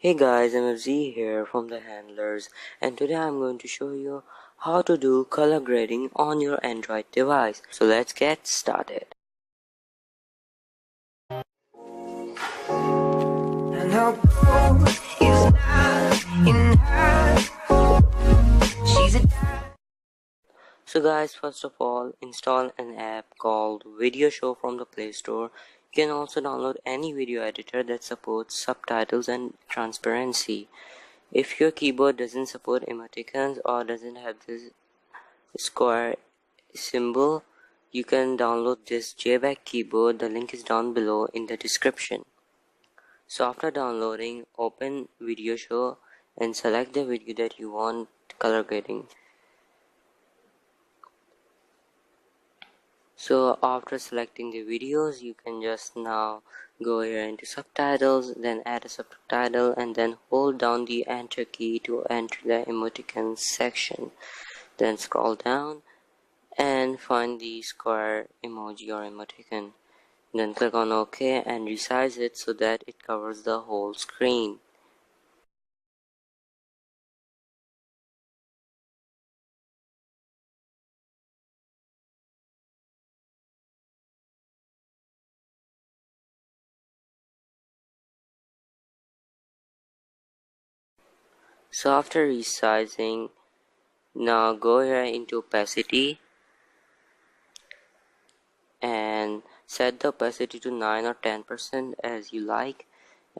Hey guys, MFZ here from the Handlers, and today I'm going to show you how to do color grading on your Android device. So let's get started. So guys, first of all, install an app called Video Show from the Play Store. You can also download any video editor that supports subtitles and transparency. If your keyboard doesn't support emoticons or doesn't have this square symbol, you can download this JVAC keyboard. The link is down below in the description. So after downloading, open Video Show and select the video that you want color grading. So after selecting the videos, you can just now go here into subtitles, then add a subtitle, and then hold down the enter key to enter the emoticons section. Then scroll down and find the square emoji or emoticon. Then click on OK and resize it so that it covers the whole screen. So after resizing, now go here into opacity and set the opacity to 9 or 10% as you like,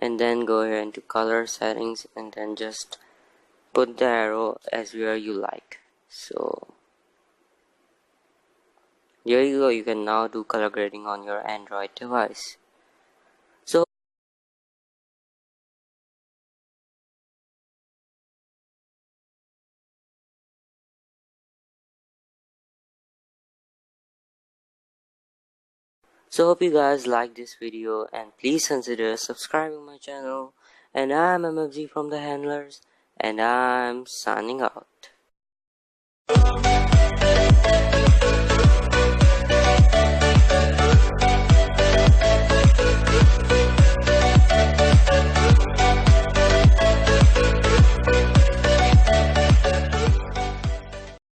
and then go here into color settings and then just put the arrow as where you like. So there you go, you can now do color grading on your Android device. So hope you guys like this video and please consider subscribing my channel, and I'm MFZ from the Handlers and I'm signing out.